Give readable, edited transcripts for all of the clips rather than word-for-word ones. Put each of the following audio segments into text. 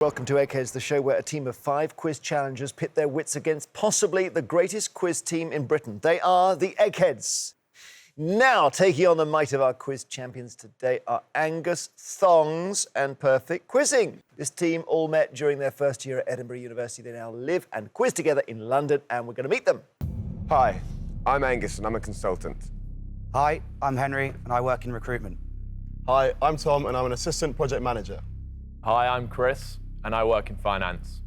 Welcome to Eggheads, the show where a team of 5 quiz challengers pit their wits against possibly the greatest quiz team in Britain. They are the Eggheads. Now, taking on the might of our quiz champions today are Angus, Thongs and Perfect Quizzing. This team all met during their first year at Edinburgh University. They now live and quiz together in London, and we're going to meet them. Hi, I'm Angus and I'm a consultant. Hi, I'm Henry and I work in recruitment. Hi, I'm Tom and I'm an assistant project manager. Hi, I'm Chris and I work in finance.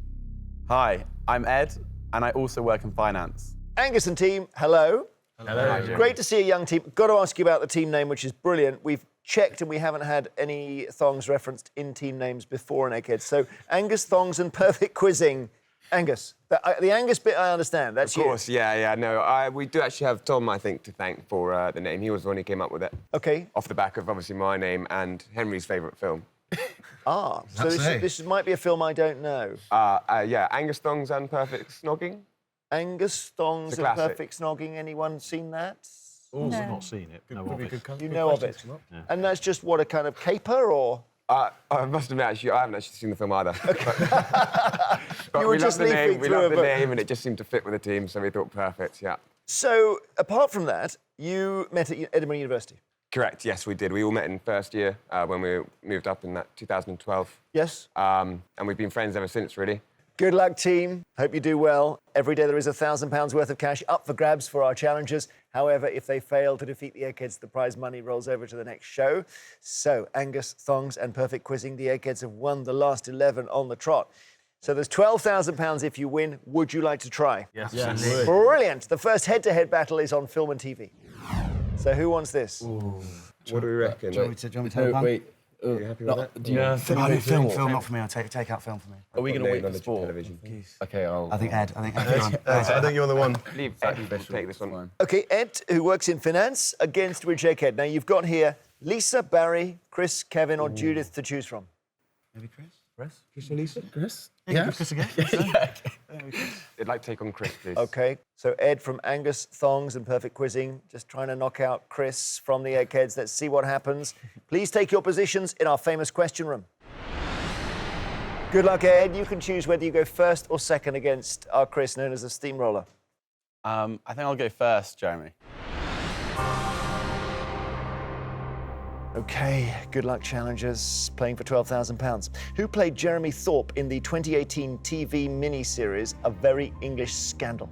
Hi, I'm Ed and I also work in finance. Angus and team, hello. Hello. Great to see a young team. Got to ask you about the team name, which is brilliant. We've checked and we haven't had any thongs referenced in team names before in Eggheads. So Angus, Thongs and Perfect Quizzing. Angus. The Angus bit I understand. That's you. Of course, yeah. No, we do actually have Tom, I think, to thank for the name. He was the one who came up with it. OK. Off the back of, obviously, my name and Henry's favourite film. So this might be a film I don't know. Yeah, Angus, Thongs and Perfect Snogging. Angus, Thongs and Perfect Snogging. Anyone seen that? Oh, no. I've not seen it. You know of it. Yeah. And that's just what, a kind of caper or? I must admit, actually, I haven't actually seen the film either. But You were we just love the name. leafing We through love a the book. name, and it just seemed to fit with the team, so we thought perfect. Yeah. So apart from that, you met at Edinburgh University. Correct. Yes, we did. We all met in first year when we moved up in that 2012. Yes. And we've been friends ever since, really. Good luck, team. Hope you do well. Every day there is £1,000 worth of cash up for grabs for our challengers. However, if they fail to defeat the Eggheads, the prize money rolls over to the next show. So, Angus, Thongs and Perfect Quizzing, the Eggheads have won the last 11 on the trot. So there's £12,000 if you win. Would you like to try? Yes. Brilliant. The first head-to-head battle is on film and TV. So who wants this? What do we reckon? Do you want me to take one? Are you happy with that? Yeah. Film, not for me. I'll take out film for me. Are we going to wait for sport? television? Okay, I think Ed. I think you're the one. Leave that. Take this one. OK, Ed, who works in finance, against which Egghead? Now, you've got here Lisa, Barry, Chris, Kevin or Judith to choose from. Maybe Chris? Chris or Lisa? Chris? Yeah. Chris again? I'd like to take on Chris, please. OK, so Ed from Angus, Thongs and Perfect Quizzing, just trying to knock out Chris from the Eggheads. Let's see what happens. Please take your positions in our famous question room. Good luck, Ed. You can choose whether you go first or second against our Chris, known as a steamroller. I think I'll go first, Jeremy. OK, good luck, challengers, playing for £12,000. Who played Jeremy Thorpe in the 2018 TV miniseries A Very English Scandal?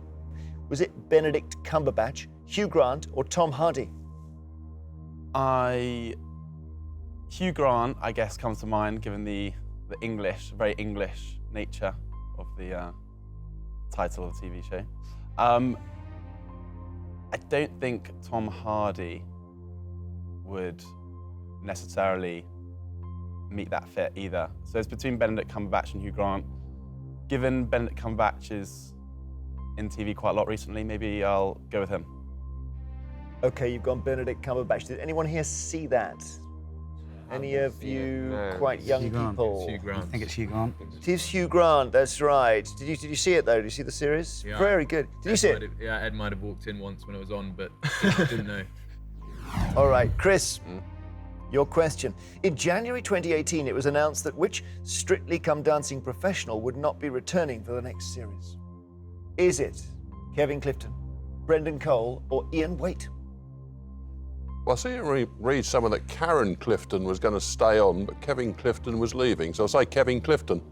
Was it Benedict Cumberbatch, Hugh Grant or Tom Hardy? Hugh Grant, I guess, comes to mind, given the very English nature of the title of the TV show. I don't think Tom Hardy would necessarily meet that fit either. So it's between Benedict Cumberbatch and Hugh Grant. Given Benedict Cumberbatch is in TV quite a lot recently, maybe I'll go with him. OK, you've gone Benedict Cumberbatch. Did anyone here see that? Any of you quite young people? Hugh Grant. I think it's Hugh Grant. It is Hugh Grant, that's right. Did you see it, though? Did you see the series? Yeah. Very good. Did you see it? Yeah, Ed might have walked in once when it was on, but didn't know. All right, Chris, your question. In January 2018, it was announced that which Strictly Come Dancing professional would not be returning for the next series? Is it Kevin Clifton, Brendan Cole or Ian Waite? Well, I see you read somewhere that Karen Clifton was going to stay on, but Kevin Clifton was leaving, so I'll say Kevin Clifton.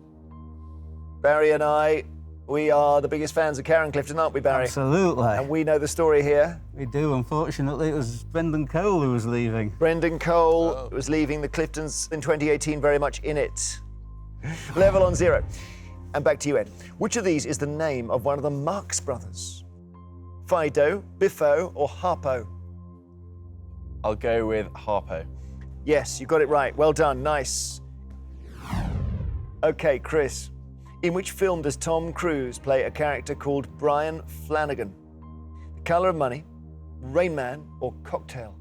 Barry and I, we are the biggest fans of Karen Clifton, aren't we, Barry? Absolutely. And we know the story here. We do, unfortunately. It was Brendan Cole who was leaving. Brendan Cole was leaving the Cliftons in 2018, very much in it. Level on 0. And back to you, Ed. Which of these is the name of one of the Marx brothers? Fido, Biffo or Harpo? I'll go with Harpo. Yes, you got it right. Well done. Nice. OK, Chris. In which film does Tom Cruise play a character called Brian Flanagan? The Colour of Money, Rain Man or Cocktail?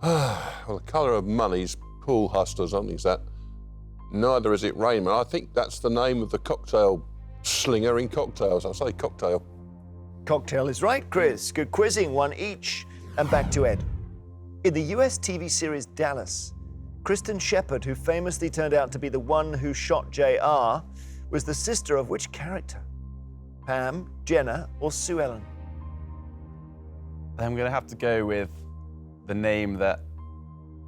Well, The Colour of Money's Pool Hustlers, I think it's that. Neither is it Raymond. I think that's the name of the cocktail slinger in Cocktails. I'll say Cocktail. Cocktail is right, Chris. Good quizzing, one each. And back to Ed. In the US TV series Dallas, Kristen Shepherd, who famously turned out to be the one who shot JR, was the sister of which character? Pam, Jenna, or Sue Ellen? I'm going to have to go with the name that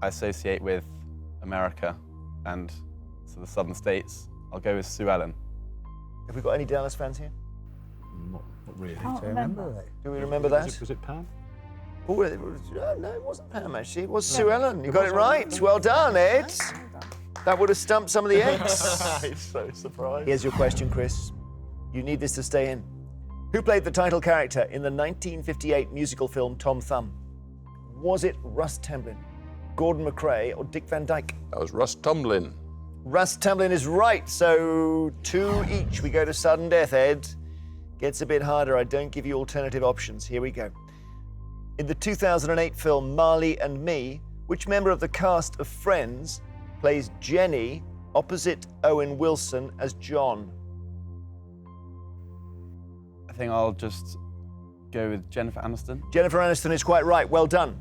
I associate with America and so the southern states. I'll go with Sue Ellen. Have we got any Dallas fans here? Not really. Can't remember. Do we remember that? Was it Pam? Oh, no, it wasn't Pam, actually. It was Sue Ellen. You got it right. Well done, Ed. That would have stumped some of the eggs. I'm so surprised. Here's your question, Chris. You need this to stay in. Who played the title character in the 1958 musical film Tom Thumb? Was it Russ Tamblyn, Gordon McRae, or Dick Van Dyke? That was Russ Tomlin. Russ Tamblyn is right, so 2 each. We go to sudden death, Ed. Gets a bit harder. I don't give you alternative options. Here we go. In the 2008 film Marley and Me, which member of the cast of Friends plays Jenny opposite Owen Wilson as John? I think I'll just go with Jennifer Aniston. Jennifer Aniston is quite right. Well done.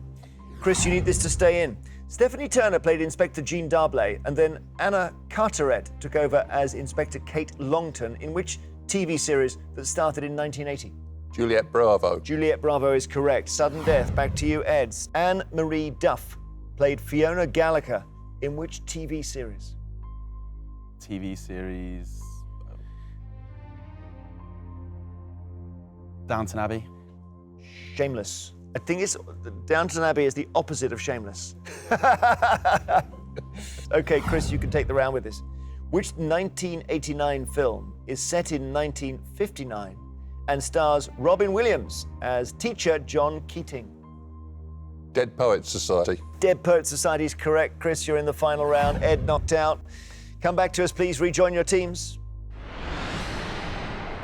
Chris, you need this to stay in. Stephanie Turner played Inspector Jean Darblay, and then Anna Carteret took over as Inspector Kate Longton in which TV series that started in 1980? Juliet Bravo. Juliet Bravo is correct. Sudden death. Back to you, Eds. Anne Marie Duff played Fiona Gallagher in which TV series? TV series. Downton Abbey. Shameless. I think it's Downton Abbey is the opposite of Shameless. Okay, Chris, you can take the round with this. Which 1989 film is set in 1959 and stars Robin Williams as teacher John Keating? Dead Poets Society. Dead Poets Society is correct. Chris, you're in the final round. Ed knocked out. Come back to us, please. Rejoin your teams.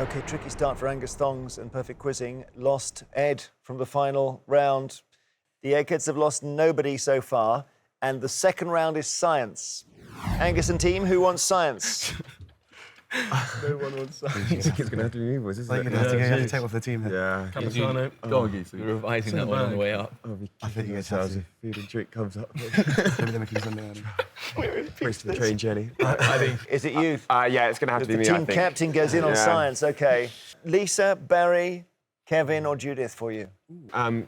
Okay, tricky start for Angus, Thongs and Perfect Quizzing. Lost Ed from the final round. The Eggheads have lost nobody so far, and the second round is science. Angus and team, who wants science? No one wants that. I think it's going to have to be me, boys, isn't Like, it? you're going to have to take off the team here. Yeah. Capitano. Doggy, so you're revising that one on the way up. I'll be I think kicking you ourselves have if food and drink comes up. Race to the train, Jenny. I think Is it you? Yeah, it's going to have to be The me, I team think. captain goes in on Yeah. science. Okay. Lisa, Barry, Kevin, or Judith for you?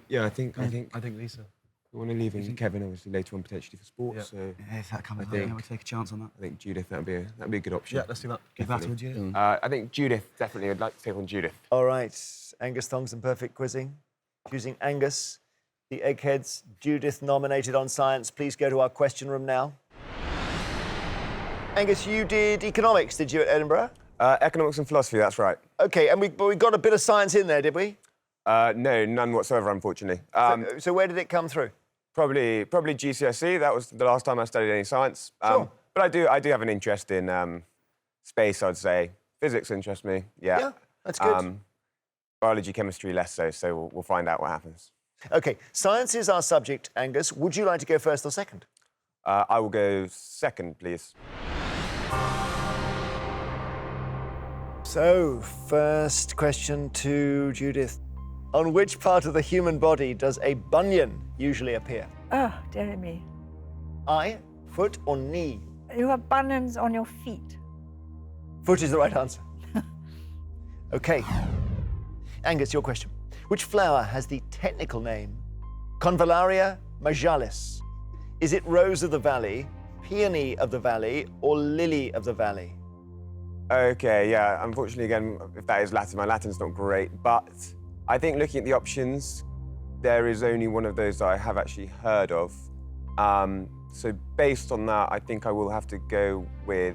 Yeah, I think Lisa. we want to leave Kevin obviously later on potentially for sports. Yeah. So Yeah, if that comes I up, think- then we'll take a chance on that. I think Judith that'd be a good option. Yeah, let's do that. Give that to Definitely. Judith. I think Judith definitely. I'd like to take on Judith. All right. Angus, Thongs and Perfect Quizzing. Choosing Angus. The Eggheads, Judith nominated on science. Please go to our question room now. Angus, you did economics, did you, at Edinburgh? Economics and philosophy. That's right. Okay, and we got a bit of science in there, did we? No, none whatsoever, unfortunately. So where did it come through? Probably GCSE. That was the last time I studied any science. Sure. But I do have an interest in space, I'd say. Physics interests me. Yeah. Yeah, that's good. Biology, chemistry, less so. So we'll find out what happens. Okay, science is our subject, Angus. Would you like to go first or second? I will go second, please. So, first question to Judith. On which part of the human body does a bunion usually appear? Oh, dear me. Eye, foot, or knee? You have bunions on your feet. Foot is the right answer. Okay. Angus, your question. Which flower has the technical name Convallaria majalis? Is it rose of the valley, peony of the valley, or lily of the valley? Okay, yeah. Unfortunately, again, if that is Latin, my Latin's not great. But I think looking at the options, there is only one of those that I have actually heard of. So based on that, I think I will have to go with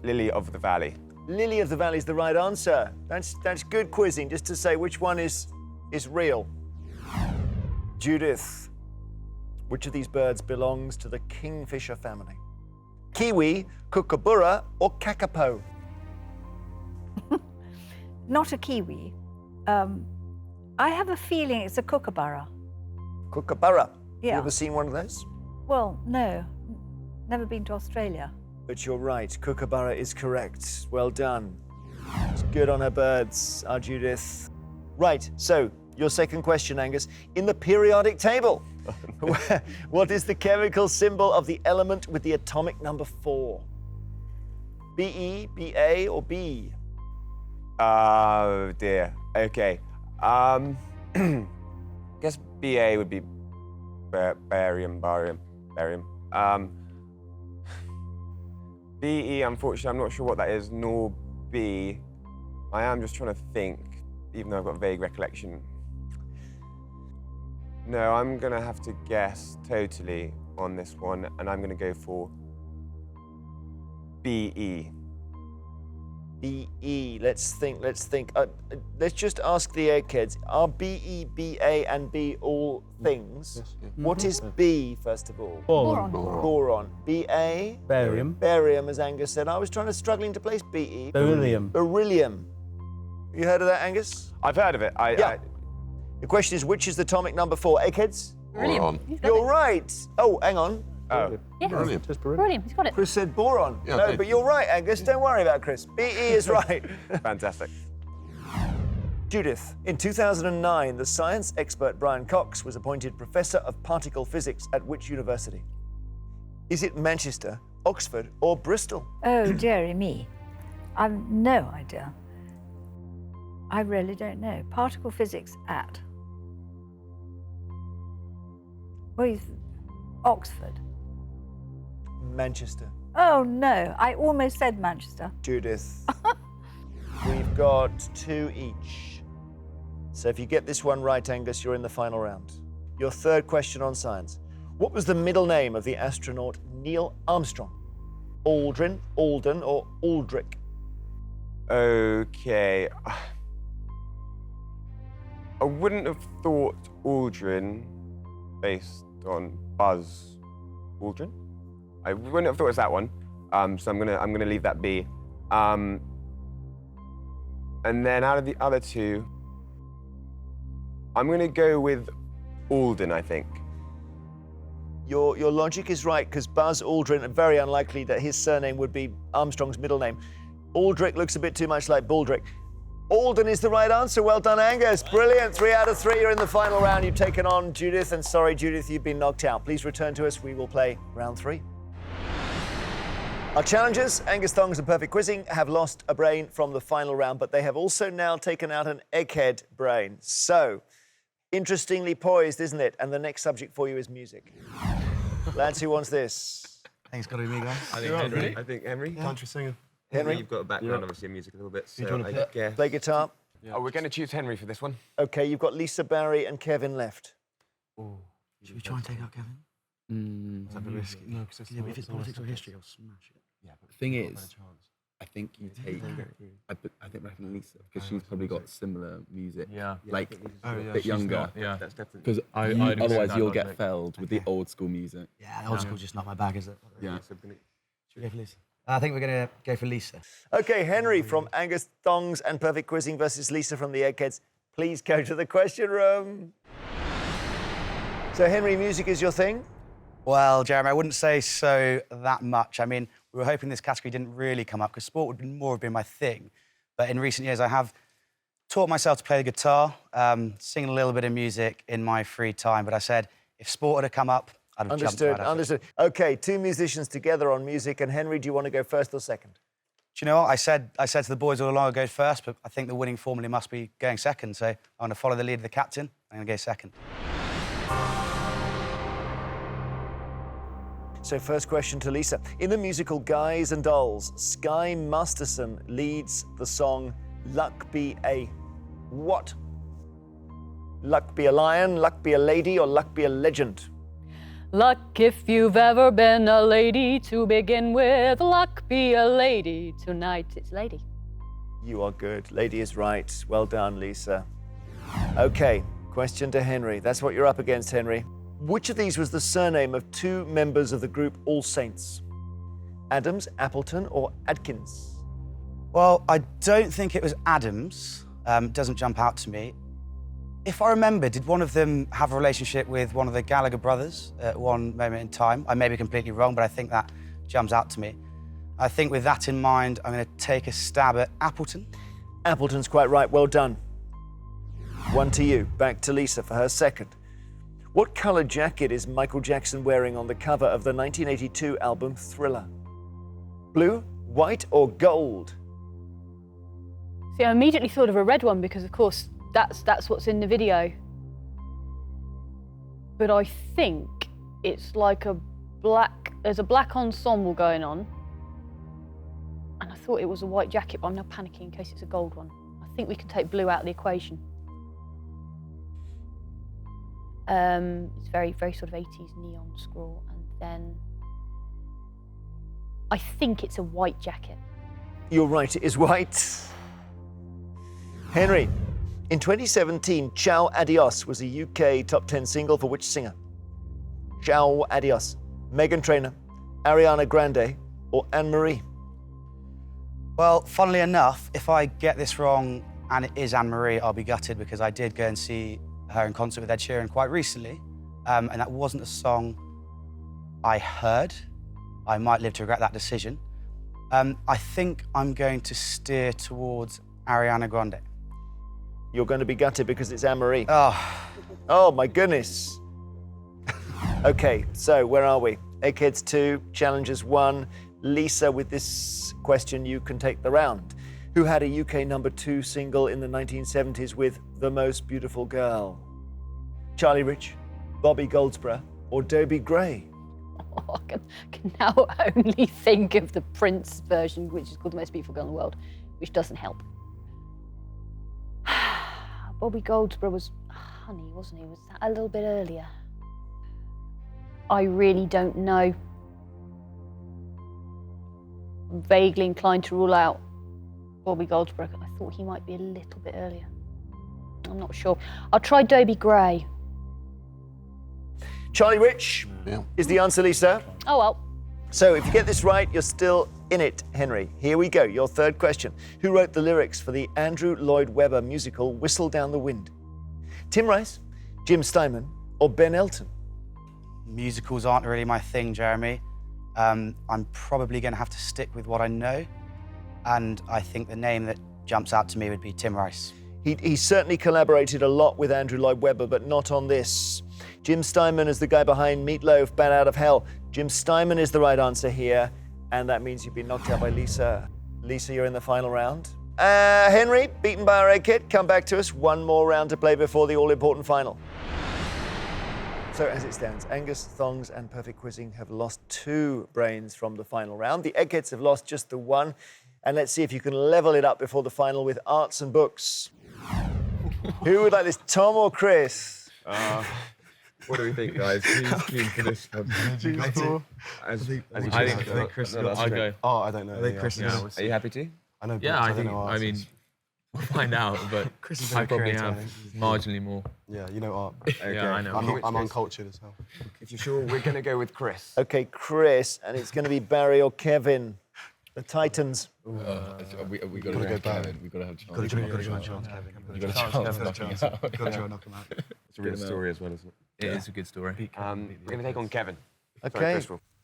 Lily of the Valley. Lily of the valley is the right answer. That's good quizzing, just to say which one is real. Judith, which of these birds belongs to the kingfisher family? Kiwi, kookaburra, or kakapo? Not a kiwi. I have a feeling it's a kookaburra. Kookaburra. Yeah. You ever seen one of those? Well, no. Never been to Australia. But you're right, kookaburra is correct. Well done. It's good on her birds, our Judith. Right, so your second question, Angus. In the periodic table, What is the chemical symbol of the element with the atomic number 4? BE, BA, or B? Oh dear. Okay. I guess BA would be barium. BE, unfortunately, I'm not sure what that is, nor B. I am just trying to think, even though I've got vague recollection. No, I'm gonna have to guess totally on this one, and I'm gonna go for BE. BE, let's think. Let's just ask the Eggheads. Are BE, BA, and B all things? Yes, yeah. What is B, first of all? Boron. Boron. BA? Barium. Barium, as Angus said. I was struggling to place BE. Beryllium. Beryllium. You heard of that, Angus? I've heard of it. Yeah. The question is, which is the atomic number 4? Eggheads? Boron. You're right. Oh, hang on. Oh. Yes. Brilliant. Brilliant. He's got it. Chris said boron. Yeah, I No, did. but you're right, Angus. Don't worry about Chris. BE is right. Fantastic. Judith, in 2009, the science expert Brian Cox was appointed Professor of Particle Physics at which university? Is it Manchester, Oxford, or Bristol? Oh, dearie me. I've no idea. I really don't know. Particle physics at. Well, Oxford. Manchester. Oh no, I almost said Manchester. Judith. We've got 2 each. So if you get this one right, Angus, you're in the final round. Your third question on science. What was the middle name of the astronaut Neil Armstrong? Aldrin, Alden, or Aldrich? Okay. I wouldn't have thought Aldrin based on Buzz Aldrin. I wouldn't have thought it was that one. So I'm gonna leave that be. And then out of the other 2, I'm gonna go with Alden, I think. Your logic is right, because Buzz Aldrin, very unlikely that his surname would be Armstrong's middle name. Aldrich looks a bit too much like Baldrick. Alden is the right answer. Well done, Angus. Brilliant. 3 out of 3. You're in the final round. You've taken on Judith, and sorry, Judith, you've been knocked out. Please return to us. We will play round 3. Our challengers, Angus, Thongs and Perfect Quizzing, have lost a brain from the final round, but they have also now taken out an Egghead brain. So, interestingly poised, isn't it? And the next subject for you is music. Lads, who wants this? I think it's got to be me, guys. I think Henry. I think Henry. Country singing. Henry? You've got a background, obviously, in music a little bit, so do you wanna I guess. Play guitar. Oh, we're going to choose Henry for this one. Okay, you've got Lisa, Barry, and Kevin left. Should we try and take out Kevin? Is that a bit risky? No, because if it's politics or history, I'll smash it. Yeah, but the thing is, I think you take. I think reckon Lisa because she's probably got similar music. Yeah. Like Oh, yeah, a bit she's younger. Yeah. That's definitely. Because I'd agree with otherwise that you'll logic. get felled with the old school music. Yeah, the old school's just not my bag, is it? Yeah. Should we go for Lisa? I think we're going to go for Lisa. Okay, Henry from Angus, Thongs and Perfect Quizzing versus Lisa from the Eggheads. Please go to the question room. So, Henry, music is your thing? Well, Jeremy, I wouldn't say so that much. I mean, we were hoping this category didn't really come up because sport would more have been my thing. But in recent years, I have taught myself to play the guitar, sing a little bit of music in my free time. But I said, if sport had come up, I'd have jumped right at it. Understood. Okay, 2 musicians together on music. And Henry, do you want to go first or second? Do you know what? I said to the boys all along I'd go first, but I think the winning formula must be going second. So I'm going to follow the lead of the captain. I'm going to go second. So, first question to Lisa. In the musical Guys and Dolls, Sky Masterson leads the song Luck Be a what? Luck be a lion, luck be a lady, or luck be a legend? Luck if you've ever been a lady to begin with. Luck be a lady. Tonight it's lady. You are good. Lady is right. Well done, Lisa. Okay, question to Henry. That's what you're up against, Henry. Which of these was the surname of 2 members of the group All Saints? Adams, Appleton, or Adkins? Well, I don't think it was Adams. Doesn't jump out to me. If I remember, did one of them have a relationship with one of the Gallagher brothers at one moment in time? I may be completely wrong, but I think that jumps out to me. I think with that in mind, I'm going to take a stab at Appleton. Appleton's quite right. Well done. 1 to you. Back to Lisa for her second. What colour jacket is Michael Jackson wearing on the cover of the 1982 album Thriller? Blue, white, or gold? See, I immediately thought of a red one because, of course, that's what's in the video. But I think it's like there's a black ensemble going on. And I thought it was a white jacket, but I'm now panicking in case it's a gold one. I think we can take blue out of the equation. It's very, very sort of 80s neon scroll. And then I think it's a white jacket. You're right, it is white. Henry, in 2017, Ciao Adios was a UK top 10 single for which singer? Ciao Adios, Meghan Trainor, Ariana Grande, or Anne-Marie? Well, funnily enough, if I get this wrong and it is Anne-Marie, I'll be gutted because I did go and see her in concert with Ed Sheeran quite recently, and that wasn't a song I heard. I might live to regret that decision. I think I'm going to steer towards Ariana Grande. You're going to be gutted because it's Anne-Marie. Oh, my goodness. Okay, so where are we? Eggheads 2, Challengers 1. Lisa, with this question, you can take the round. Who had a UK #2 single in the 1970s with The Most Beautiful Girl? Charlie Rich, Bobby Goldsboro, or Dobie Gray? Oh, I can now only think of the Prince version, which is called The Most Beautiful Girl in the World, which doesn't help. Bobby Goldsboro was Honey, wasn't he? Was that a little bit earlier? I really don't know. I'm vaguely inclined to rule out Bobby Goldsboro. I thought he might be a little bit earlier. I'm not sure. I'll try Dobie Gray. Charlie Rich is the answer, Lisa. Oh, well. So if you get this right, you're still in it, Henry. Here we go, your third question. Who wrote the lyrics for the Andrew Lloyd Webber musical Whistle Down the Wind? Tim Rice, Jim Steinman, or Ben Elton? musicals aren't really my thing, Jeremy. I'm probably going to have to stick with what I know, and I think the name that jumps out to me would be Tim Rice. He certainly collaborated a lot with Andrew Lloyd Webber, but not on this. Jim Steinman is the guy behind Meatloaf, Bat Out of Hell. Jim Steinman is the right answer here, and that means you've been knocked out by Lisa. Lisa, you're in the final round. Henry, beaten by our Egghead, come back to us. One more round to play before the all-important final. So as it stands, Angus, Thongs and Perfect Quizzing have lost 2 brains from the final round. The Eggheads have lost just the 1. And let's see if you can level it up before the final with arts and books. Who would like this, Tom or Chris? What do we think, guys? Who's keen for this one? I think Chris. I go. Oh, I don't know. I think Chris is. Are you happy to? I know. Yeah, I think. I mean, we'll find out. But Chris is I probably creative, have marginally more. Yeah, you know art. Okay. Yeah, I know. I'm uncultured as hell. If you're sure, we're going to go with Chris. Okay, Chris, and it's going to be Barry or Kevin. The Titans. We got to go Kevin. We got to have a chance. Got to try and chance, Kevin. You got a chance of knocking him out. Got to try and knock him out. It's a real story as well, isn't it? It is a good story. We're going to take on Kevin. Okay.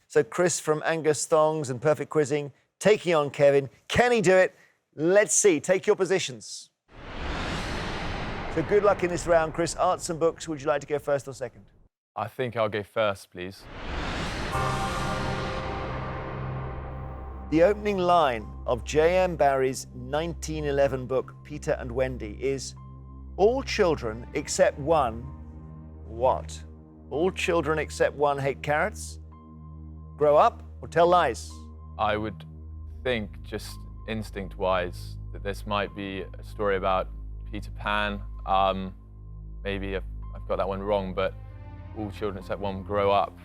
So Chris from Angus, Thongs and Perfect Quizzing taking on Kevin. Can he do it? Let's see. Take your positions. So good luck in this round, Chris. Arts and books, would you like to go first or second? I think I'll go first, please. The opening line of J.M. Barrie's 1911 book, Peter and Wendy, is all children except one, what? All children except one hate carrots? Grow up or tell lies? I would think, just instinct-wise, that this might be a story about Peter Pan. Maybe I've got that one wrong, but all children except one grow up,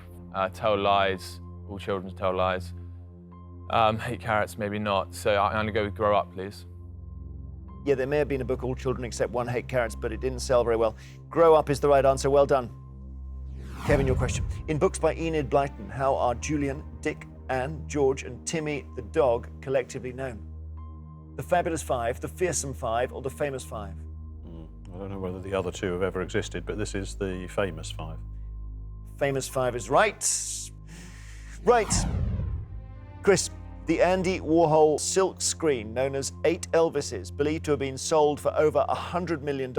tell lies, all children tell lies. Hate carrots, maybe not. So I'm going to go with grow up, please. Yeah, there may have been a book, All Children Except One Hate Carrots, but it didn't sell very well. Grow up is the right answer. Well done. Kevin, your question. In books by Enid Blyton, how are Julian, Dick, Anne, George, and Timmy the dog collectively known? The Fabulous Five, the Fearsome Five, or the Famous Five? I don't know whether the other 2 have ever existed, but this is the Famous Five. Famous Five is right. Right. Chris, the Andy Warhol silk screen, known as 8 Elvises, believed to have been sold for over $100 million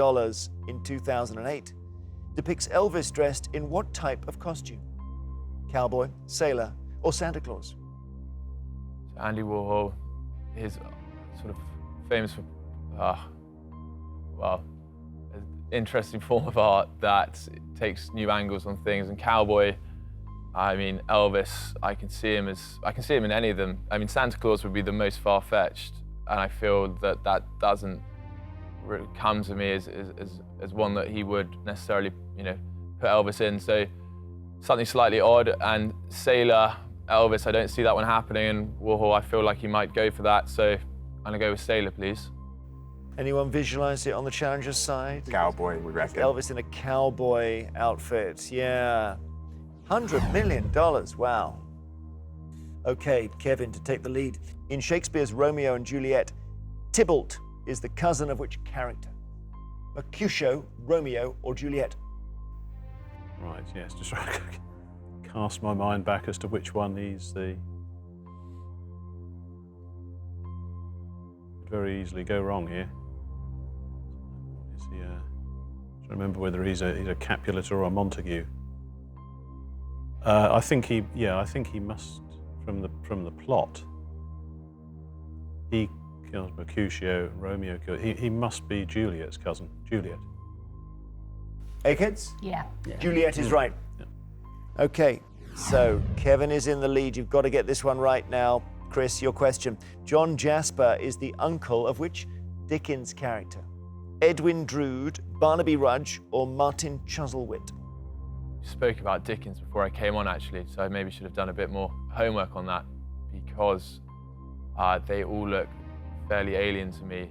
in 2008, depicts Elvis dressed in what type of costume? Cowboy, sailor, or Santa Claus? So Andy Warhol is sort of famous for, well, an interesting form of art that takes new angles on things. And cowboy, I mean, Elvis, I can see him in any of them. I mean, Santa Claus would be the most far-fetched, and I feel that that doesn't really come to me as one that he would necessarily, you know, put Elvis in. So something slightly odd. And sailor, Elvis, I don't see that one happening. And Warhol, I feel like he might go for that. So I'm gonna go with sailor, please. Anyone visualize it on the challenger's side? Cowboy, we reckon. Elvis in a cowboy outfit, yeah. $100 million, wow. Okay, Kevin, to take the lead. In Shakespeare's Romeo and Juliet, Tybalt is the cousin of which character? Mercutio, Romeo, or Juliet? Right, yes, just trying to cast my mind back as to which one he's the... Could very easily go wrong here. Is he I don't remember whether he's a Capulet or a Montague. I think he must, from the plot, he kills Mercutio, Romeo kills, he must be Juliet's cousin, Juliet. Eggheads? Yeah. Juliet is right. Yeah. Okay, so Kevin is in the lead. You've got to get this one right now. Chris, your question. John Jasper is the uncle of which Dickens character? Edwin Drood, Barnaby Rudge, or Martin Chuzzlewit? You spoke about Dickens before I came on, actually, so I maybe should have done a bit more homework on that, because they all look fairly alien to me.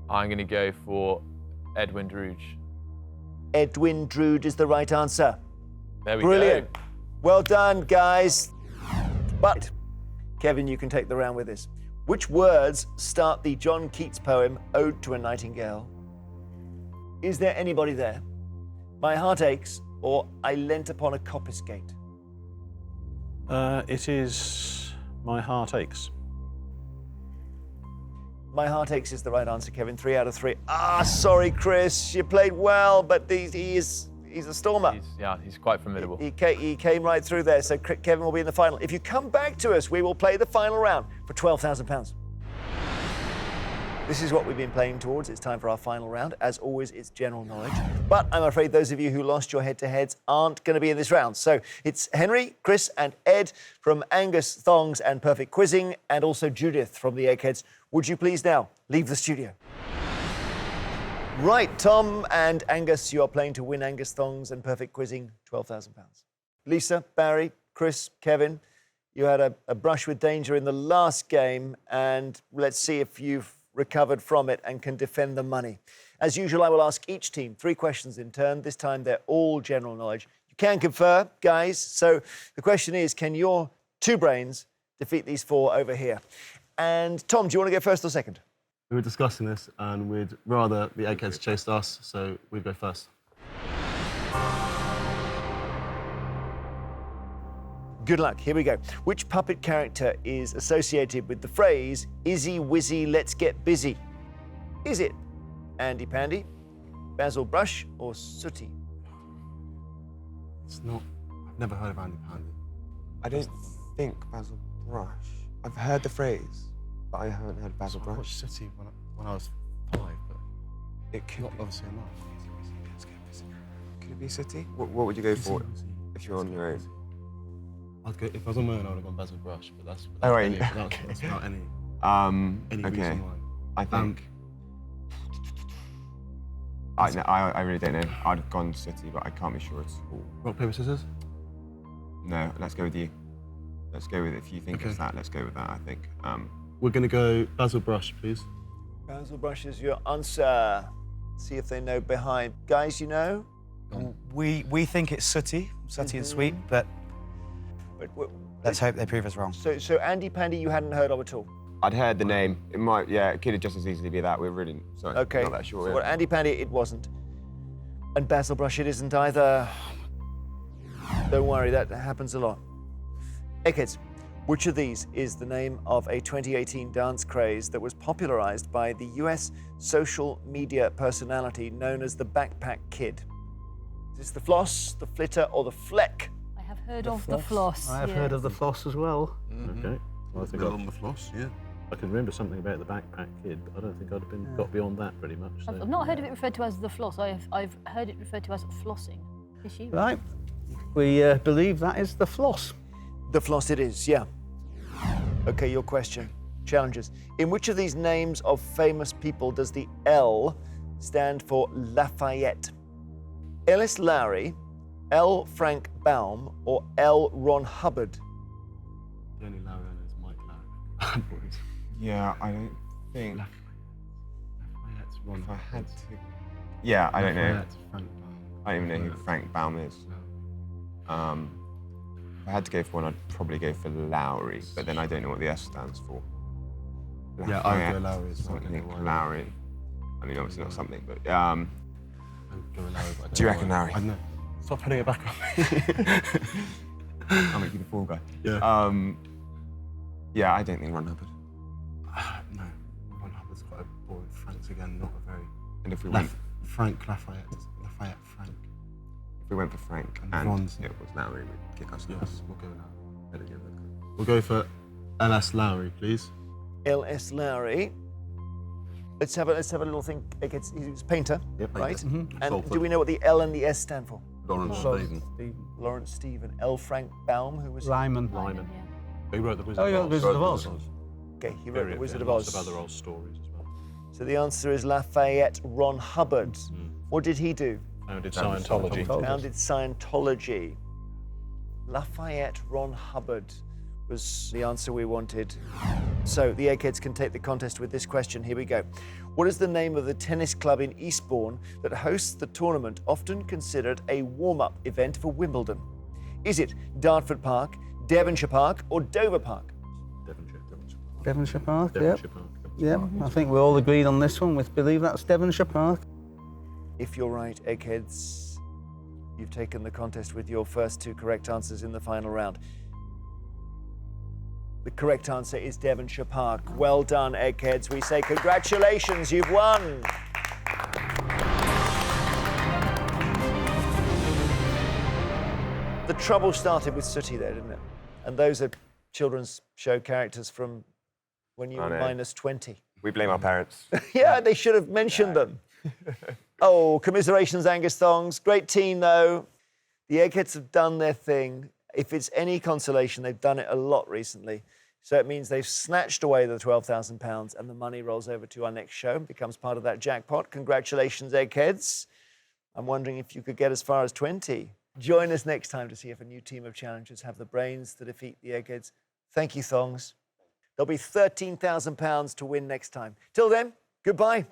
I'm going to go for Edwin Drood. Edwin Drood is the right answer. There we Brilliant. go. Well done, guys. But, Kevin, you can take the round with this. Which words start the John Keats poem Ode to a Nightingale? Is there anybody there? My heart aches, or I leant upon a coppice gate? It is My Heart Aches. My heart aches is the right answer, Kevin. 3 out of 3. Sorry, Chris. You played well, but he's a stormer. He's quite formidable. He came right through there, so Kevin will be in the final. If you come back to us, we will play the final round for £12,000. This is what we've been playing towards. It's time for our final round. As always, it's general knowledge. But I'm afraid those of you who lost your head-to-heads aren't going to be in this round. So it's Henry, Chris, and Ed from Angus, Thongs and Perfect Quizzing, and also Judith from the Eggheads. Would you please now leave the studio? Right, Tom and Angus, you are playing to win Angus, Thongs and Perfect Quizzing, £12,000. Lisa, Barry, Chris, Kevin, you had a brush with danger in the last game, and let's see if you've recovered from it and can defend the money. As usual, I will ask each team 3 questions in turn. This time, they're all general knowledge. You can confer, guys. So the question is, can your 2 brains defeat these 4 over here? And Tom, do you want to go first or second? We were discussing this, and we'd rather the Eggheads chased us, so we'd go first. Good luck, here we go. Which puppet character is associated with the phrase, Izzy Wizzy, let's get busy? Is it Andy Pandy, Basil Brush, or Sooty? It's not... I've never heard of Andy Pandy. I don't think Basil Brush. I've heard the phrase, but I haven't heard Basil Brush. I watched Sooty when I was 5, but it could not be. obviously enough. Could it be Sooty? What would you go for if you're on your own? I'd go, if I was on my own, I would have gone Basil Brush, but that's Oh, right. any, that's without any Okay. reason why. I think. I really don't know. I'd have gone City, but I can't be sure at all. Rock, paper, scissors? No, let's go with you. Let's go with it. If you think it's that, let's go with that, I think. We're going to go Basil Brush, please. Basil Brush is your answer. See if they know behind. Guys, you know? We think it's Sooty and Sweet, but let's hope they prove us wrong. So Andy Pandy you hadn't heard of at all? I'd heard the name. It might, it could have just as easily be that. We're really, sorry, Okay. not that sure. So what Andy Pandy, it wasn't. And Basil Brush, it isn't either. Don't worry, that happens a lot. Eggheads, Which of these is the name of a 2018 dance craze that was popularized by the US social media personality known as the Backpack Kid? Is this the floss, the flitter, or the fleck? I have heard of the floss. I have heard of the floss as well. Okay. Well, I think Well on the floss, yeah. I can remember something about the Backpack Kid, but I don't think I'd have got beyond that pretty much. So. I've not heard of it referred to as the floss. I've heard it referred to as flossing. Is you? Right. We believe that is the floss. The floss it is, yeah. Okay, your question. Challenges. In which of these names of famous people does the L stand for Lafayette? Ellis Lowry, L. Frank Baum, or L. Ron Hubbard? The only Larry I know is Mike Larry. Yeah, I don't think. Lafayette's Ron If I had Hubbard. to. Yeah, I don't know. Lafayette's Frank Baum. I don't even know who Frank Baum is. If I had to go for one, I'd probably go for Lowry, but then I don't know what the S stands for. Yeah, I'd go Lafayette, Lowry as well. something Lowry. I mean, obviously not something, but I'd go Larry, but I do you don't reckon know. Lowry? I don't know. Stop putting it back on me. I'll make you the fall guy. Yeah. Yeah, I don't think Ron Hubbard. No, Ron Hubbard's quite a boring. Frank's again not a very. And if we went, Frank Lafayette Frank. if we went for Frank And and Ron's- it was Lowry, we'd kick us. Yes, we'll go Lowry. We'll go for LS Lowry, please. L.S. Lowry. Let's have a little think. He's a painter, Yep, right? painter. And Salford. do we know what the L and the S stand for? Lawrence Stephen. Lawrence Stephen. L. Frank Baum, who was Lyman. Lyman. He wrote the Wizard Oh, yeah, of Oz. Wizard of Oz. Okay, he wrote the Wizard of Lots Oz. of other old stories as well. So the answer is Lafayette Ron Hubbard. What did he do? Founded Scientology. Founded Scientology. Lafayette Ron Hubbard was the answer we wanted. So the Eggheads can take the contest with this question. Here we go. What is the name of the tennis club in Eastbourne that hosts the tournament often considered a warm-up event for Wimbledon? Is it Dartford Park, Devonshire Park, or Dover Park? Devonshire Park, Devonshire Park. Yep. I think we're all agreed on this one. We believe that's Devonshire Park. If you're right, Eggheads, you've taken the contest with your first two correct answers in the final round. The correct answer is Devonshire Park. Well done, Eggheads. We say congratulations, you've won. The trouble started with Sooty there, didn't it? And those are children's show characters from when you I were know. minus 20. We blame our parents. Yeah, they should have mentioned them. Oh, commiserations, Angus Thongs. Great team, though. The Eggheads have done their thing. If it's any consolation, they've done it a lot recently. So it means they've snatched away the £12,000 and the money rolls over to our next show and becomes part of that jackpot. Congratulations, Eggheads. I'm wondering if you could get as far as 20. Join us next time to see if a new team of challengers have the brains to defeat the Eggheads. Thank you, Thongs. There'll be £13,000 to win next time. Till then, goodbye.